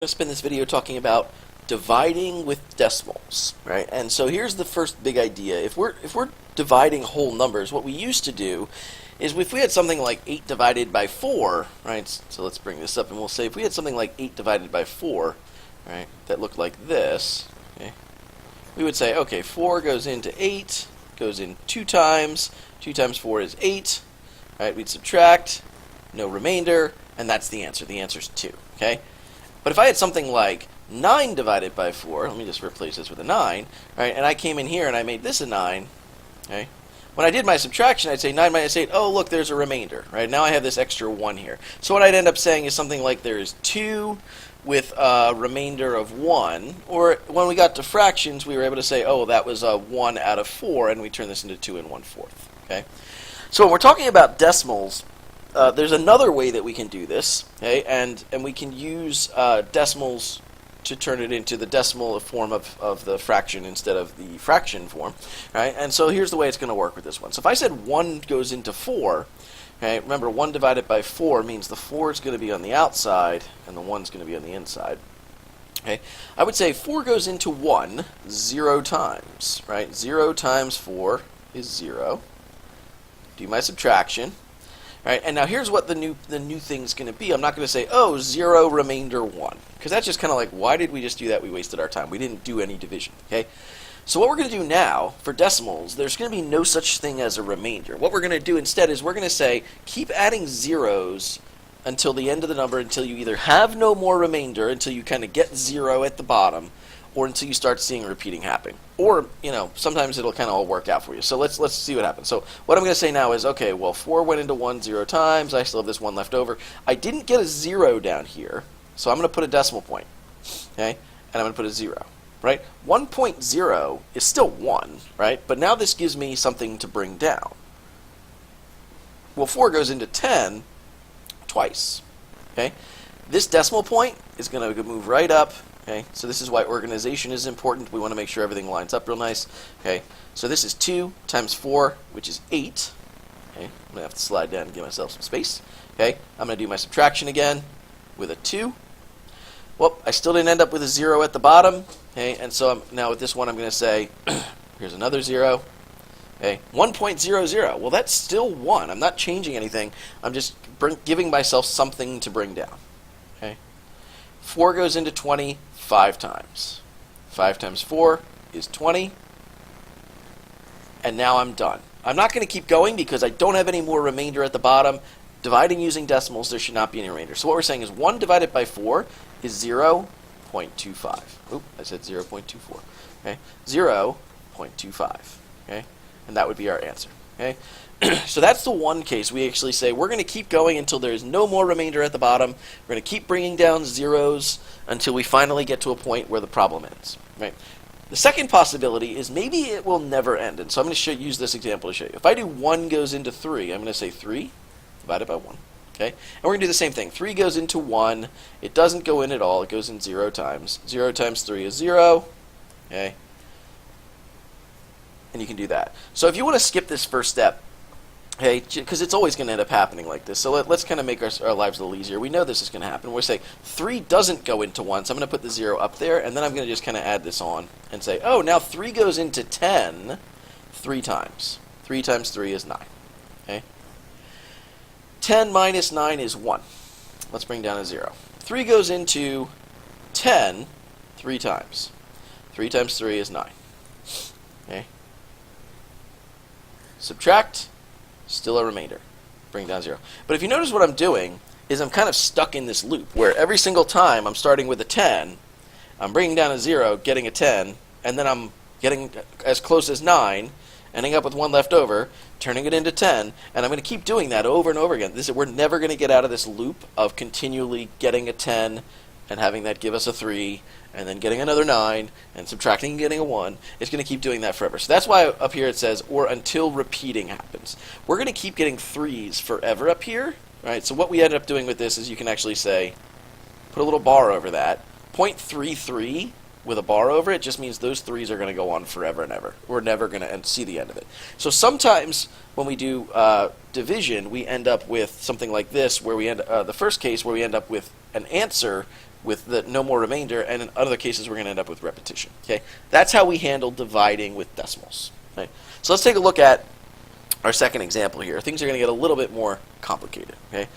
going to spend this video talking about dividing with decimals, right? And so here's the first big idea. If we're dividing whole numbers, what we used to do is if we had something like 8 divided by 4, right? So let's bring this up and we'll say if we had something like 8 divided by 4, right, that looked like this, okay, we would say, okay, 4 goes into 8, goes in 2 times 4 is 8, right? We'd subtract, no remainder, and that's the answer. The answer is 2, okay? But if I had something like 9 divided by 4, let me just replace this with a 9, right? And I came in here and I made this a 9, okay? When I did my subtraction, I'd say 9 minus 8, oh, look, there's a remainder, right? Now I have this extra 1 here. So what I'd end up saying is something like there's 2 with a remainder of 1, or when we got to fractions, we were able to say, oh, that was a 1 out of 4, and we turn this into 2 1/4, okay? So when we're talking about decimals, there's another way that we can do this, okay? And we can use decimals to turn it into the decimal form of the fraction instead of the fraction form, right? And so here's the way it's going to work with this one. So if I said 1 goes into 4, okay, remember 1 divided by 4 means the 4 is going to be on the outside and the 1 is going to be on the inside. Okay, I would say 4 goes into 1 0 times, right? 0 times 4 is 0. Do my subtraction. Right, and now here's what the new thing's going to be. I'm not going to say, oh, 0 remainder 1, because that's just kind of like, why did we just do that? We wasted our time. We didn't do any division. Okay, so what we're going to do now for decimals, there's going to be no such thing as a remainder. What we're going to do instead is we're going to say, keep adding zeros until the end of the number, until you either have no more remainder, until you kind of get 0 at the bottom, or until you start seeing repeating happen. Or, you know, sometimes it'll kind of all work out for you. So let's see what happens. So what I'm going to say now is, okay, well, 4 went into 1 0 times. I still have this 1 left over. I didn't get a 0 down here, so I'm going to put a decimal point, okay? And I'm going to put a 0, right? 1.0 is still 1, right? But now this gives me something to bring down. Well, 4 goes into 10 twice, okay? This decimal point is going to move right up. Okay, so this is why organization is important. We want to make sure everything lines up real nice. Okay, so this is 2 times 4, which is 8. Okay, I'm going to have to slide down and give myself some space. Okay, I'm going to do my subtraction again with a 2. Well, I still didn't end up with a 0 at the bottom. Okay, and so now with this one I'm going to say, here's another 0. Okay, 1.00. Well, that's still 1. I'm not changing anything. I'm just giving myself something to bring down. Okay, 4 goes into 20 5 times. 5 times 4 is 20. And now I'm done. I'm not going to keep going because I don't have any more remainder at the bottom. Dividing using decimals, there should not be any remainder. So what we're saying is 1 divided by 4 is 0.25. Oop, I said 0.24. Okay, 0.25. Okay, and that would be our answer. Okay, so that's the one case we actually say we're going to keep going until there's no more remainder at the bottom. We're going to keep bringing down zeros until we finally get to a point where the problem ends. Right. The second possibility is maybe it will never end, and so I'm going to use this example to show you. If I do 1 goes into 3, I'm going to say 3 divided by 1. Okay, and we're going to do the same thing. 3 goes into 1. It doesn't go in at all. It goes in 0 times. 0 times 3 is 0. Okay. And you can do that. So if you want to skip this first step, okay, because it's always going to end up happening like this, so let's kind of make our lives a little easier. We know this is going to happen. We're say 3 doesn't go into 1, so I'm going to put the 0 up there, and then I'm going to just kind of add this on and say, oh, now 3 goes into 10 3 times. 3 times 3 is 9. Okay. 10 minus 9 is 1. Let's bring down a 0. 3 goes into 10 3 times. 3 times 3 is 9. Okay. Subtract, still a remainder. Bring down 0. But if you notice what I'm doing is I'm kind of stuck in this loop where every single time I'm starting with a 10, I'm bringing down a 0, getting a 10, and then I'm getting as close as 9, ending up with 1 left over, turning it into 10, and I'm going to keep doing that over and over again. We're never going to get out of this loop of continually getting a 10 and having that give us a 3, and then getting another 9, and subtracting and getting a 1. It's going to keep doing that forever. So that's why up here it says, or until repeating happens. We're going to keep getting 3s forever up here. Right? So what we end up doing with this is you can actually say, put a little bar over that. 0.33 with a bar over it just means those 3s are going to go on forever and ever. We're never going to see the end of it. So sometimes when we do division, we end up with something like this, where we end the first case where we end up with an answer with the no more remainder, and in other cases we're going to end up with repetition. Okay, that's how we handle dividing with decimals. Okay? So let's take a look at our second example here. Things are going to get a little bit more complicated. Okay,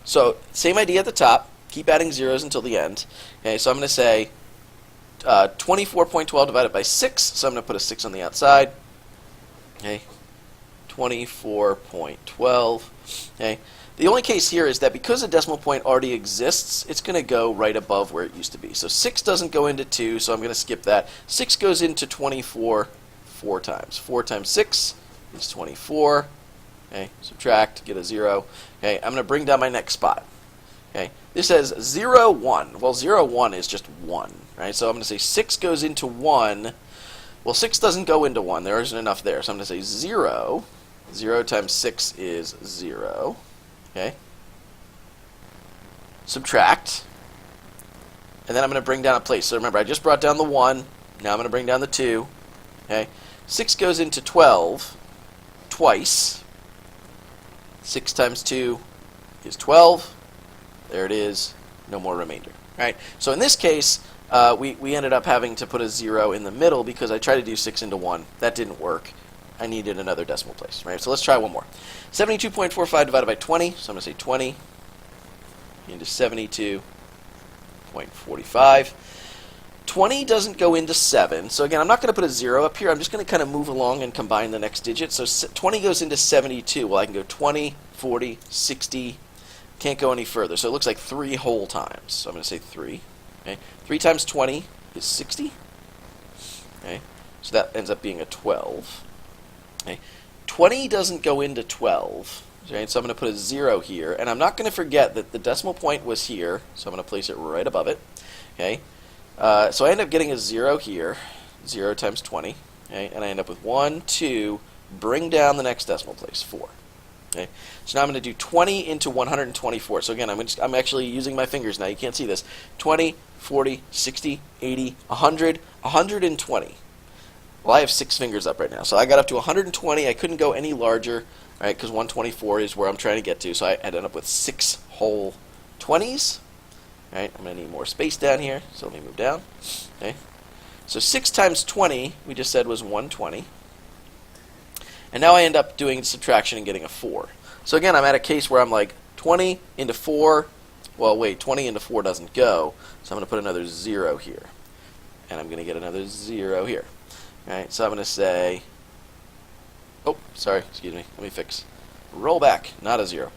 so same idea at the top. Keep adding zeros until the end. Okay, so I'm going to say 24.12 divided by 6. So I'm going to put a 6 on the outside. Okay, 24.12. Okay. The only case here is that because a decimal point already exists, it's going to go right above where it used to be. So 6 doesn't go into 2, so I'm going to skip that. 6 goes into 24 4 times. 4 times 6 is 24. Okay, subtract, get a 0. Okay, I'm going to bring down my next spot. Okay, this says 0, 1. Well, 0, 1 is just 1, right? So I'm going to say 6 goes into 1. Well, 6 doesn't go into 1. There isn't enough there. So I'm going to say 0. 0 times 6 is 0. Okay. Subtract. And then I'm going to bring down a place. So remember, I just brought down the 1. Now I'm going to bring down the 2. Okay. 6 goes into 12 twice. 6 times 2 is 12. There it is. No more remainder. All right. So in this case, we ended up having to put a 0 in the middle because I tried to do 6 into 1. That didn't work. I needed another decimal place, right? So let's try one more. 72.45 divided by 20. So I'm going to say 20 into 72.45. 20 doesn't go into 7. So again, I'm not going to put a 0 up here. I'm just going to kind of move along and combine the next digit. So 20 goes into 72. Well, I can go 20, 40, 60. Can't go any further. So it looks like 3 whole times. So I'm going to say 3. Okay. 3 times 20 is 60. Okay. So that ends up being a 12. Okay. 20 doesn't go into 12, right? So I'm going to put a 0 here, and I'm not going to forget that the decimal point was here, so I'm going to place it right above it. Okay, so I end up getting a 0 here, 0 times 20, okay, and I end up with 1, 2, bring down the next decimal place, 4. Okay, so now I'm going to do 20 into 124. So again, I'm actually using my fingers now. You can't see this. 20, 40, 60, 80, 100, 120. Well, I have 6 fingers up right now, so I got up to 120. I couldn't go any larger, right? Because 124 is where I'm trying to get to. So I ended up with 6 whole 20s. Right? I'm going to need more space down here, so let me move down. Okay. So 6 times 20, we just said was 120. And now I end up doing subtraction and getting a 4. So again, I'm at a case where I'm like 20 into 4. Well, wait, 20 into 4 doesn't go, so I'm going to put another 0 here. And I'm going to get another 0 here. Alright, so I'm going to say, oh, sorry, excuse me, let me fix. Roll back, not a 0.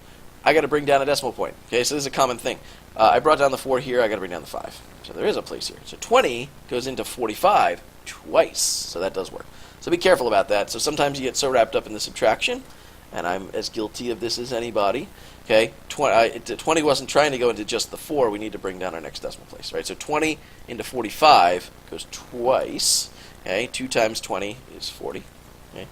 I got to bring down a decimal point. Okay, so this is a common thing. I brought down the 4 here, I got to bring down the 5. So there is a place here. So 20 goes into 45 twice, so that does work. So be careful about that. So sometimes you get so wrapped up in the subtraction, and I'm as guilty of this as anybody. Okay, 20 wasn't trying to go into just the 4, we need to bring down our next decimal place, right? So 20 into 45 goes twice. Okay, 2 times 20 is 40. Okay,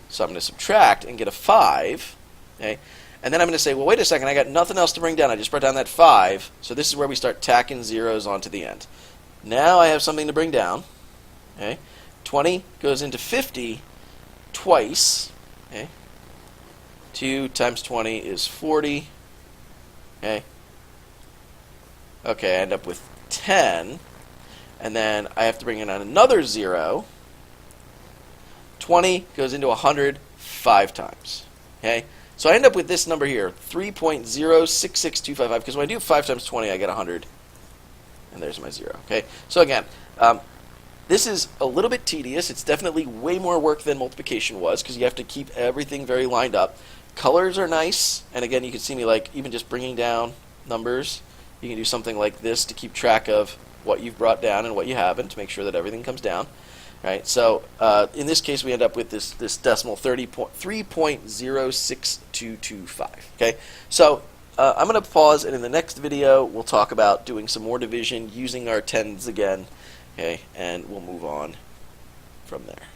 so I'm going to subtract and get a 5. Okay, and then I'm going to say, well, wait a second, I got nothing else to bring down. I just brought down that 5. So this is where we start tacking zeros onto the end. Now I have something to bring down. Okay, 20 goes into 50 twice. Okay, 2 times 20 is 40. Okay, okay, I end up with 10. And then I have to bring in another 0. 20 goes into 100 5 times. Okay, so I end up with this number here, 3.066255, because when I do 5 times 20, I get 100. And there's my 0. Okay, so again, this is a little bit tedious. It's definitely way more work than multiplication was, because you have to keep everything very lined up. Colors are nice, and again, you can see me like even just bringing down numbers. You can do something like this to keep track of what you've brought down and what you haven't to make sure that everything comes down. Right? So in this case, we end up with this decimal 3.06225. Okay, so I'm going to pause, and in the next video, we'll talk about doing some more division using our tens again. Okay, and we'll move on from there.